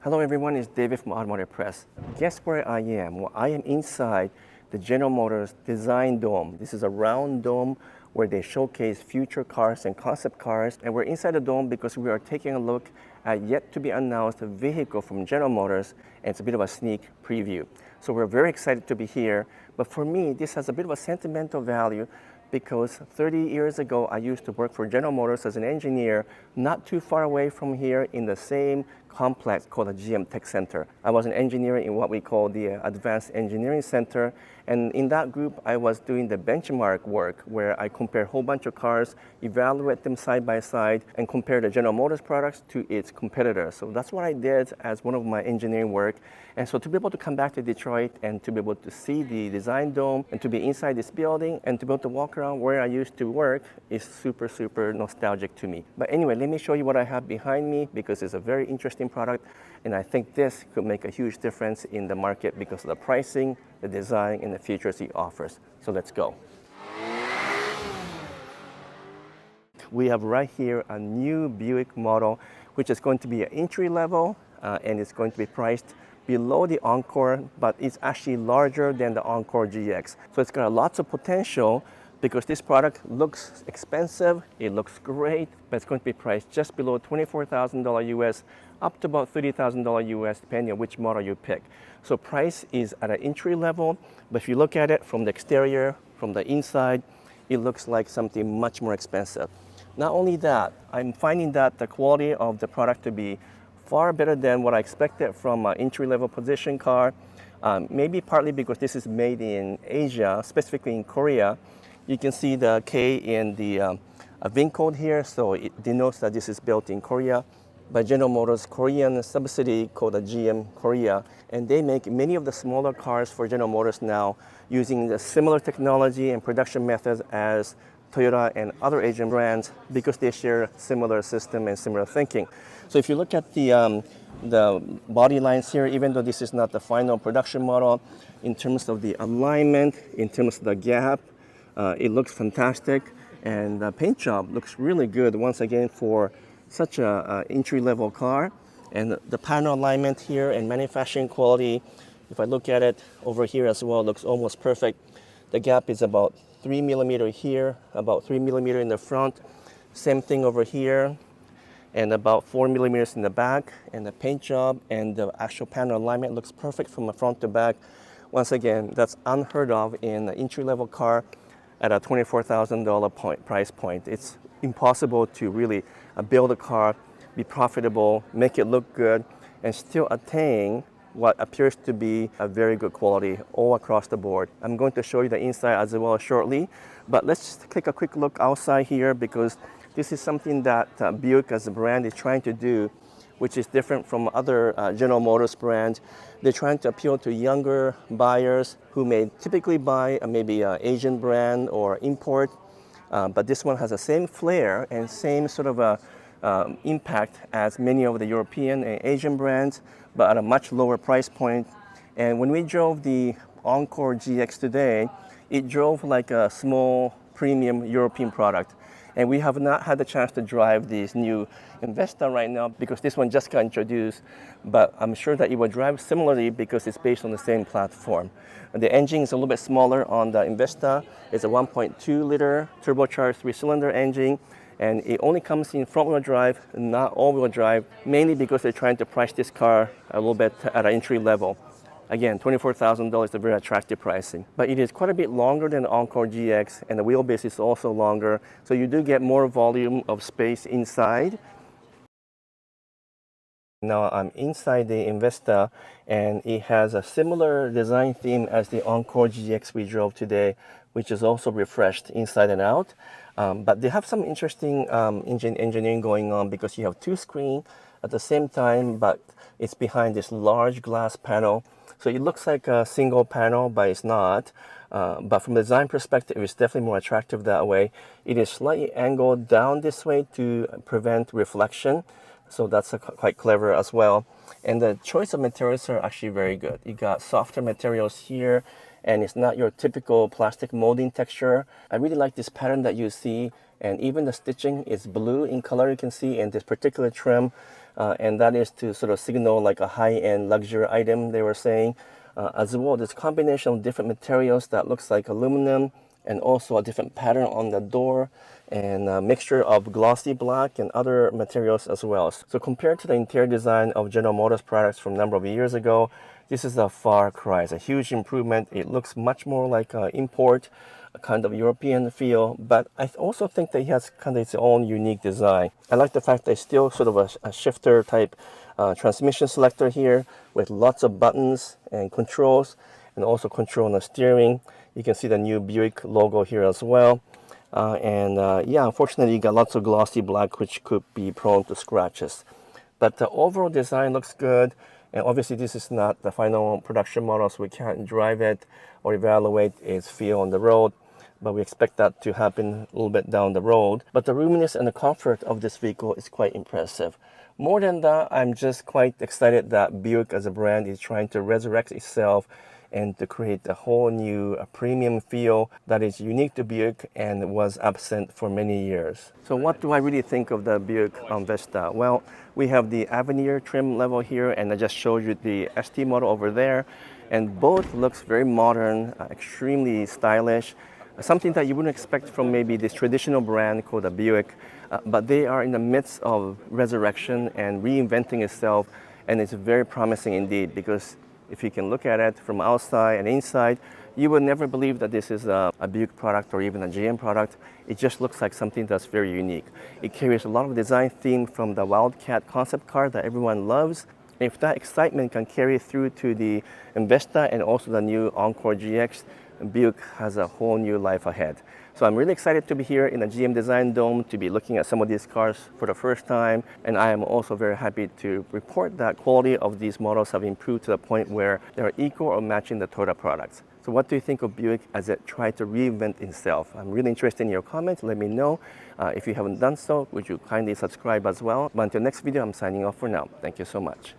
Hello everyone, it's David from Automotive Press. Guess where I am? Well, I am inside the General Motors Design Dome. This is a round dome where they showcase future cars and concept cars. And we're inside the dome because we are taking a look at yet to be announced vehicle from General Motors, and it's a bit of a sneak preview. So we're very excited to be here. But for me, this has a bit of a sentimental value because 30 years ago, I used to work for General Motors as an engineer, not too far away from here in the same complex called the GM Tech Center. I was an engineer in what we call the Advanced Engineering Center, and in that group, I was doing the benchmark work where I compare a whole bunch of cars, evaluate them side by side, and compare the General Motors products to its competitors. So that's what I did as one of my engineering work. And so to be able to come back to Detroit and to be able to see the design dome and to be inside this building and to be able to walk around where I used to work is super, super nostalgic to me. But anyway, let me show you what I have behind me because it's a very interesting product, and I think this could make a huge difference in the market because of the pricing, the design, and the features it offers. So let's go. We have right here a new Buick model, which is going to be an entry level, and it's going to be priced below the Encore, but it's actually larger than the Encore GX. So it's got lots of potential because this product looks expensive, it looks great, but it's going to be priced just below $24,000 US, up to about $30,000 US, depending on which model you pick. So price is at an entry level, but if you look at it from the exterior, from the inside, it looks like something much more expensive. Not only that, I'm finding that the quality of the product to be far better than what I expected from an entry-level position car, maybe partly because this is made in Asia, specifically in Korea. You can see the K in the VIN code here, so it denotes that this is built in Korea by General Motors' Korean subsidiary called the GM Korea, and they make many of the smaller cars for General Motors now using the similar technology and production methods as Toyota and other Asian brands because they share similar system and similar thinking. So if you look at the body lines here, even though this is not the final production model, in terms of the alignment, in terms of the gap, it looks fantastic, and the paint job looks really good once again for such a entry-level car. And the panel alignment here and manufacturing quality, if I look at it over here as well, looks almost perfect. The gap is about 3 millimeter here, about 3 millimeter in the front. Same thing over here, and about 4 millimeters in the back. And the paint job and the actual panel alignment looks perfect from the front to back. Once again, that's unheard of in an entry-level car at a $24,000 price point. It's impossible to really build a car, be profitable, make it look good, and still attain what appears to be a very good quality all across the board. I'm going to show you the inside as well shortly, but let's just take a quick look outside here because this is something that Buick as a brand is trying to do, which is different from other General Motors brands. They're trying to appeal to younger buyers who may typically buy maybe an Asian brand or import, but this one has the same flair and same sort of impact as many of the European and Asian brands, but at a much lower price point. And when we drove the Encore GX today, it drove like a small premium European product. And we have not had the chance to drive this new Envista right now because this one just got introduced, but I'm sure that it will drive similarly because it's based on the same platform. The engine is a little bit smaller on the Envista. It's a 1.2 liter turbocharged 3-cylinder engine, and it only comes in front-wheel drive, not all-wheel drive, mainly because they're trying to price this car a little bit at an entry level. Again, $24,000 is a very attractive pricing. But it is quite a bit longer than the Encore GX, and the wheelbase is also longer, so you do get more volume of space inside. Now I'm inside the Envista, and it has a similar design theme as the Encore GX we drove today, which is also refreshed inside and out. But they have some interesting engineering going on because you have two screens at the same time, but it's behind this large glass panel. So it looks like a single panel, but it's not. But from a design perspective, it's definitely more attractive that way. It is slightly angled down this way to prevent reflection. So that's quite clever as well. And the choice of materials are actually very good. You got softer materials here, and it's not your typical plastic molding texture. I really like this pattern that you see, and even the stitching is blue in color, you can see, in this particular trim. and that is to sort of signal like a high-end luxury item, they were saying. As well, this combination of different materials that looks like aluminum and also a different pattern on the door and a mixture of glossy black and other materials as well. So compared to the interior design of General Motors products from a number of years ago, this is a far cry. It's a huge improvement. It looks much more like an import, a kind of European feel, but I also think that it has kind of its own unique design. I like the fact that it's still sort of a shifter type transmission selector here with lots of buttons and controls, and also control on the steering. You can see the new Buick logo here as well. Yeah, unfortunately, you got lots of glossy black, which could be prone to scratches. But the overall design looks good. And obviously, this is not the final production model, so we can't drive it or evaluate its feel on the road. But we expect that to happen a little bit down the road. But the roominess and the comfort of this vehicle is quite impressive. More than that, I'm just quite excited that Buick as a brand is trying to resurrect itself and to create a whole new premium feel that is unique to Buick and was absent for many years. So what do I really think of the Buick Envista? Well, we have the Avenir trim level here, and I just showed you the ST model over there, and both looks very modern, extremely stylish, something that you wouldn't expect from maybe this traditional brand called a Buick, but they are in the midst of resurrection and reinventing itself, and it's very promising indeed, because if you can look at it from outside and inside, you would never believe that this is a Buick product or even a GM product. It just looks like something that's very unique. It carries a lot of design theme from the Wildcat concept car that everyone loves. And if that excitement can carry through to the Envista and also the new Encore GX, Buick has a whole new life ahead. So I'm really excited to be here in the GM Design Dome to be looking at some of these cars for the first time. And I am also very happy to report that quality of these models have improved to the point where they are equal or matching the Toyota products. So what do you think of Buick as it tried to reinvent itself? I'm really interested in your comments. Let me know. If you haven't done so, would you kindly subscribe as well? But until next video, I'm signing off for now. Thank you so much.